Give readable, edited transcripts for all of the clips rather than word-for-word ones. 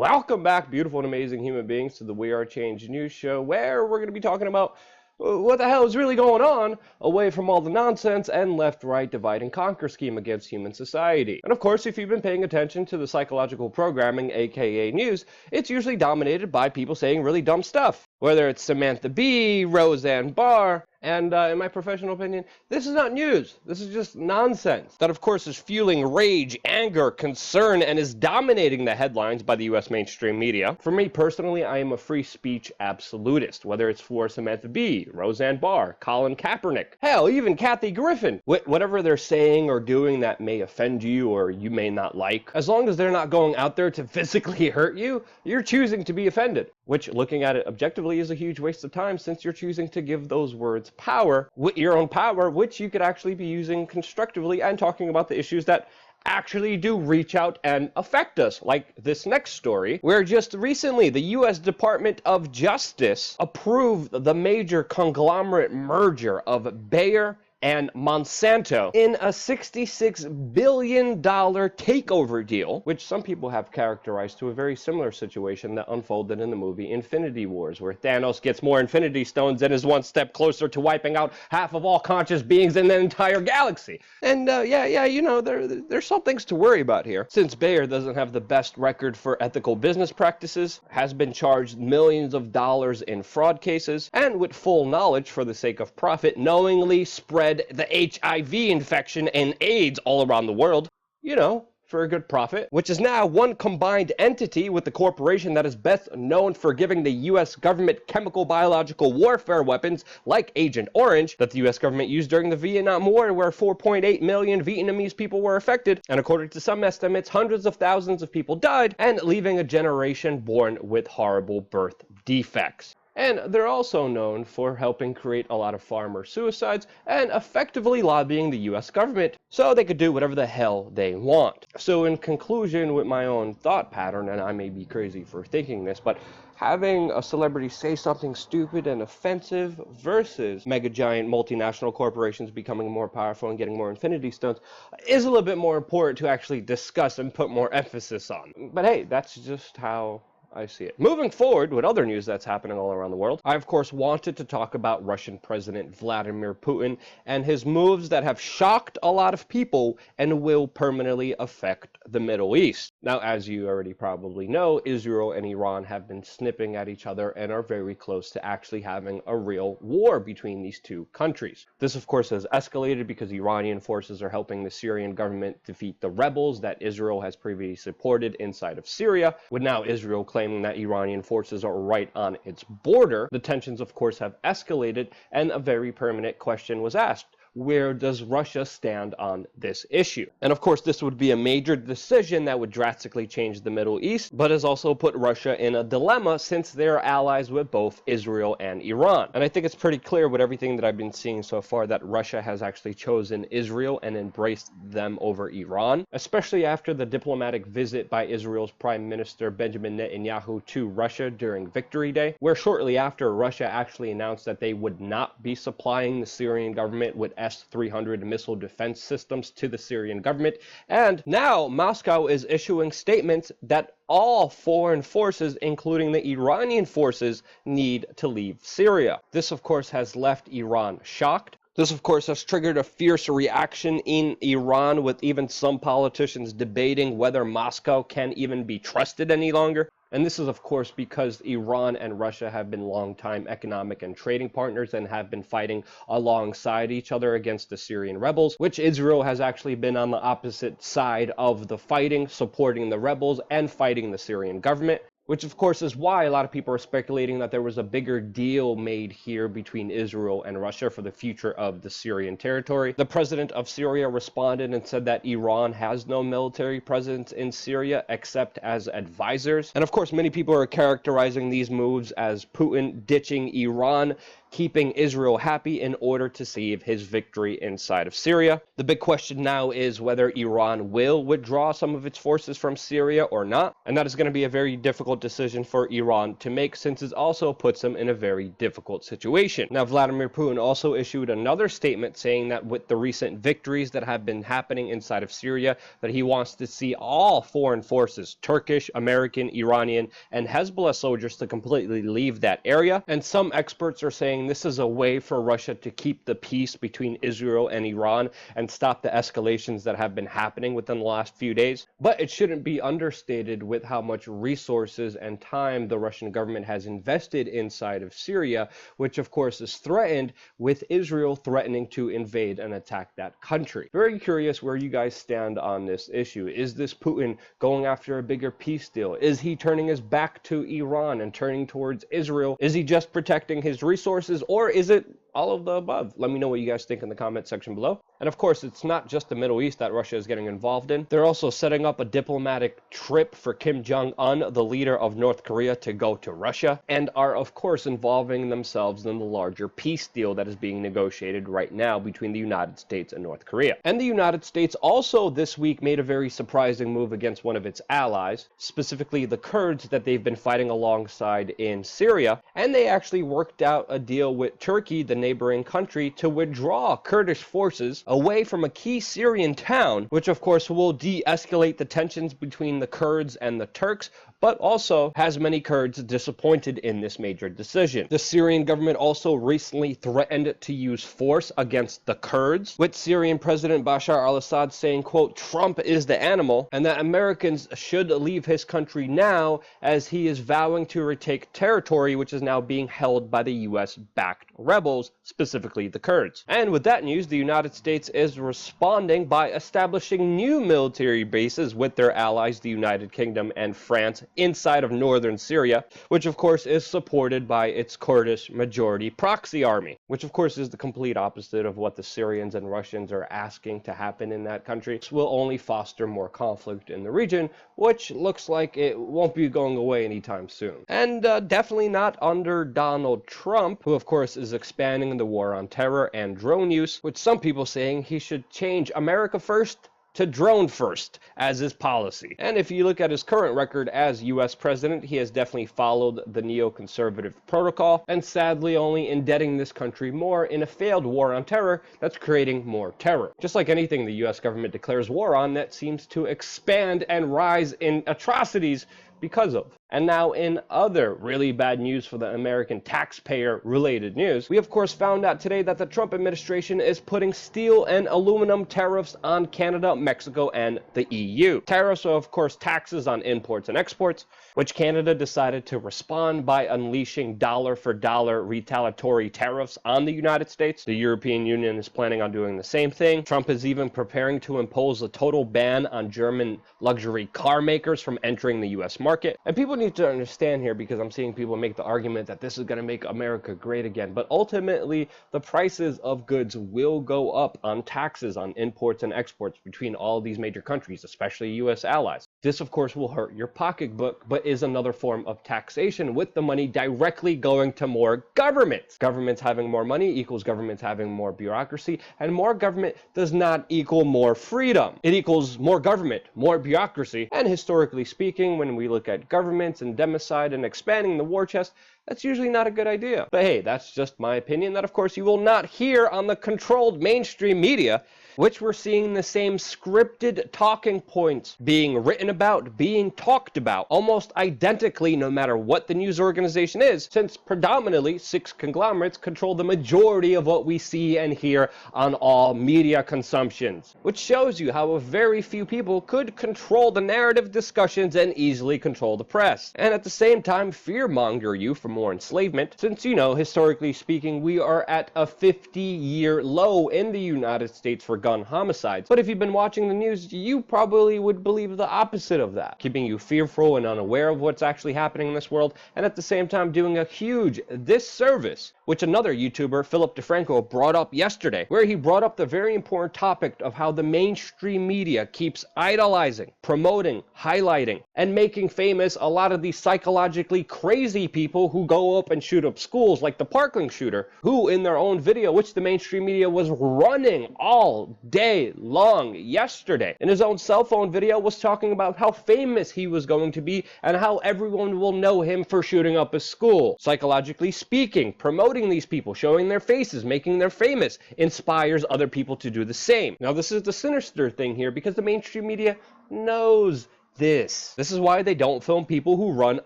Welcome back, beautiful and amazing human beings, to the We Are Change News Show, where we're going to be talking about what the hell is really going on away from all the nonsense and left-right divide and conquer scheme against human society. And of course, if you've been paying attention to the psychological programming, aka news, it's usually dominated by people saying really dumb stuff. Whether it's Samantha Bee, Roseanne Barr, and in my professional opinion, this is not news. This is just nonsense. That, of course, is fueling rage, anger, concern, and is dominating the headlines by the US mainstream media. For me personally, I am a free speech absolutist, whether it's for Samantha Bee, Roseanne Barr, Colin Kaepernick, hell, even Kathy Griffin. Whatever they're saying or doing that may offend you or you may not like, as long as they're not going out there to physically hurt you, you're choosing to be offended. Which, looking at it objectively, is a huge waste of time, since you're choosing to give those words power, with your own power, which you could actually be using constructively and talking about the issues that actually do reach out and affect us, like this next story, where just recently the U.S. Department of Justice approved the major conglomerate merger of Bayer and Monsanto in a $66 billion takeover deal, which some people have characterized to a very similar situation that unfolded in the movie Infinity Wars, where Thanos gets more Infinity Stones and is one step closer to wiping out half of all conscious beings in the entire galaxy. And you know, there's some things to worry about here. Since Bayer doesn't have the best record for ethical business practices, has been charged millions of dollars in fraud cases, and with full knowledge for the sake of profit, knowingly spread the HIV infection and AIDS all around the world, you know, for a good profit, which is now one combined entity with the corporation that is best known for giving the U.S. government chemical biological warfare weapons like Agent Orange that the U.S. government used during the Vietnam War, where 4.8 million Vietnamese people were affected, and according to some estimates, hundreds of thousands of people died, and leaving a generation born with horrible birth defects. And they're also known for helping create a lot of farmer suicides and effectively lobbying the US government so they could do whatever the hell they want. So in conclusion, with my own thought pattern, and I may be crazy for thinking this, but having a celebrity say something stupid and offensive versus mega giant multinational corporations becoming more powerful and getting more Infinity Stones is a little bit more important to actually discuss and put more emphasis on. But hey, that's just how I see it. Moving forward with other news that's happening all around the world, I of course wanted to talk about Russian President Vladimir Putin and his moves that have shocked a lot of people and will permanently affect the Middle East. Now, as you already probably know, Israel and Iran have been snipping at each other and are very close to actually having a real war between these two countries. This of course has escalated because Iranian forces are helping the Syrian government defeat the rebels that Israel has previously supported inside of Syria, with now Israel claiming that Iranian forces are right on its border. The tensions, of course, have escalated, and a very permanent question was asked. Where does Russia stand on this issue? And of course, this would be a major decision that would drastically change the Middle East, but has also put Russia in a dilemma since they're allies with both Israel and Iran. And I think it's pretty clear with everything that I've been seeing so far that Russia has actually chosen Israel and embraced them over Iran, especially after the diplomatic visit by Israel's Prime Minister Benjamin Netanyahu to Russia during Victory Day, where shortly after Russia actually announced that they would not be supplying the Syrian government with S-300 missile defense systems to the Syrian government, and now Moscow is issuing statements that all foreign forces, including the Iranian forces, need to leave Syria. This, of course, has left Iran shocked. This, of course, has triggered a fierce reaction in Iran, with even some politicians debating whether Moscow can even be trusted any longer. And this is, of course, because Iran and Russia have been longtime economic and trading partners and have been fighting alongside each other against the Syrian rebels, which Israel has actually been on the opposite side of the fighting, supporting the rebels and fighting the Syrian government. Which, of course, is why a lot of people are speculating that there was a bigger deal made here between Israel and Russia for the future of the Syrian territory. The president of Syria responded and said that Iran has no military presence in Syria except as advisors. And, of course, many people are characterizing these moves as Putin ditching Iran keeping Israel happy in order to save his victory inside of Syria. The big question now is whether Iran will withdraw some of its forces from Syria or not, and that is going to be a very difficult decision for Iran to make, since it also puts them in a very difficult situation. Now, Vladimir Putin also issued another statement saying that with the recent victories that have been happening inside of Syria, that he wants to see all foreign forces, Turkish, American, Iranian, and Hezbollah soldiers, to completely leave that area. And some experts are saying this is a way for Russia to keep the peace between Israel and Iran and stop the escalations that have been happening within the last few days. But it shouldn't be understated with how much resources and time the Russian government has invested inside of Syria, which of course is threatened with Israel threatening to invade and attack that country. Very curious where you guys stand on this issue. Is this Putin going after a bigger peace deal? Is he turning his back to Iran and turning towards Israel? Is he just protecting his resources, or is it all of the above? Let me know what you guys think in the comment section below. And of course, it's not just the Middle East that Russia is getting involved in. They're also setting up a diplomatic trip for Kim Jong-un, the leader of North Korea, to go to Russia, and are of course involving themselves in the larger peace deal that is being negotiated right now between the United States and North Korea. And the United States also this week made a very surprising move against one of its allies, specifically the Kurds that they've been fighting alongside in Syria, and they actually worked out a deal with Turkey, the neighboring country, to withdraw Kurdish forces away from a key Syrian town, which of course will de-escalate the tensions between the Kurds and the Turks, but also has many Kurds disappointed in this major decision. The Syrian government also recently threatened to use force against the Kurds, with Syrian President Bashar al-Assad saying, quote, "Trump is the animal," and that Americans should leave his country now, as he is vowing to retake territory which is now being held by the US-backed rebels, specifically the Kurds. And with that news, the United States is responding by establishing new military bases with their allies, the United Kingdom and France, inside of northern Syria, which of course is supported by its Kurdish majority proxy army, which of course is the complete opposite of what the Syrians and Russians are asking to happen in that country. This will only foster more conflict in the region, which looks like it won't be going away anytime soon. And definitely not under Donald Trump, who of course is expanding the war on terror and drone use, with some people saying he should change America first to drone first as his policy. And if you look at his current record as US president, he has definitely followed the neoconservative protocol, and sadly only indebting this country more in a failed war on terror that's creating more terror. Just like anything the US government declares war on, that seems to expand and rise in atrocities because of. And now in other really bad news for the American taxpayer related news, we of course found out today that the Trump administration is putting steel and aluminum tariffs on Canada, Mexico, and the EU. Tariffs are of course taxes on imports and exports, which Canada decided to respond by unleashing dollar for dollar retaliatory tariffs on the United States. The European Union is planning on doing the same thing. Trump is even preparing to impose a total ban on German luxury car makers from entering the US market. And people need to understand here, because I'm seeing people make the argument that this is going to make America great again, but ultimately the prices of goods will go up on taxes on imports and exports between all these major countries, especially US allies. This of course will hurt your pocketbook, but is another form of taxation, with the money directly going to more governments. Governments having more money equals governments having more bureaucracy, and more government does not equal more freedom. It equals more government, more bureaucracy, and historically speaking, when we look at governments and democide and expanding the war chest, that's usually not a good idea. But hey, that's just my opinion that of course you will not hear on the controlled mainstream media, which we're seeing the same scripted talking points being written about, being talked about, almost identically no matter what the news organization is, since predominantly 6 conglomerates control the majority of what we see and hear on all media consumptions, which shows you how a very few people could control the narrative discussions and easily control the press, and at the same time fearmonger you for more enslavement, since, you know, historically speaking, we are at a 50-year low in the United States for gun gun homicides. But if you've been watching the news, you probably would believe the opposite of that, keeping you fearful and unaware of what's actually happening in this world, and at the same time doing a huge disservice, which another YouTuber, Philip DeFranco, brought up yesterday, where he brought up the very important topic of how the mainstream media keeps idolizing, promoting, highlighting, and making famous a lot of these psychologically crazy people who go up and shoot up schools, like the Parkland shooter, who in their own video, which the mainstream media was running all day long yesterday, in his own cell phone video, was talking about how famous he was going to be and how everyone will know him for shooting up a school. Psychologically speaking, promoting these people, showing their faces, making them famous, inspires other people to do the same. Now, this is the sinister thing here, because the mainstream media knows this. This is why they don't film people who run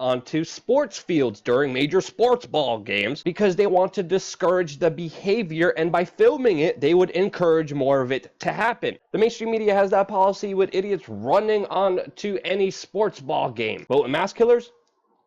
onto sports fields during major sports ball games, because they want to discourage the behavior, and by filming it, they would encourage more of it to happen. The mainstream media has that policy with idiots running onto any sports ball game. But with mass killers?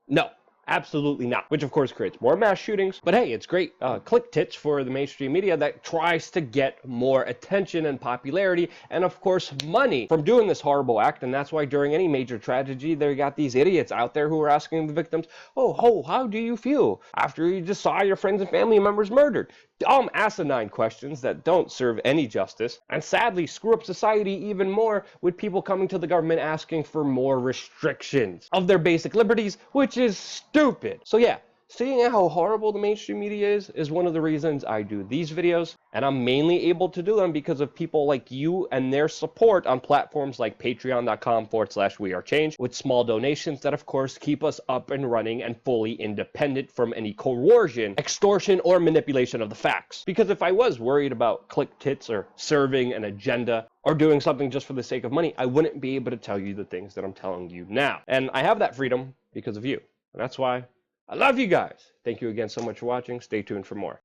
No. Absolutely not. Which of course creates more mass shootings. But hey, it's great click tits for the mainstream media that tries to get more attention and popularity and of course money from doing this horrible act. And that's why during any major tragedy, they got these idiots out there who are asking the victims, oh, how do you feel after you just saw your friends and family members murdered? Dumb, asinine questions that don't serve any justice, and sadly screw up society even more with people coming to the government asking for more restrictions of their basic liberties, which is stupid. So yeah, seeing how horrible the mainstream media is one of the reasons I do these videos, and I'm mainly able to do them because of people like you and their support on platforms like patreon.com/wearechange, with small donations that of course keep us up and running and fully independent from any coercion, extortion, or manipulation of the facts. Because if I was worried about click tits or serving an agenda or doing something just for the sake of money, I wouldn't be able to tell you the things that I'm telling you now. And I have that freedom because of you. And that's why I love you guys. Thank you again so much for watching. Stay tuned for more.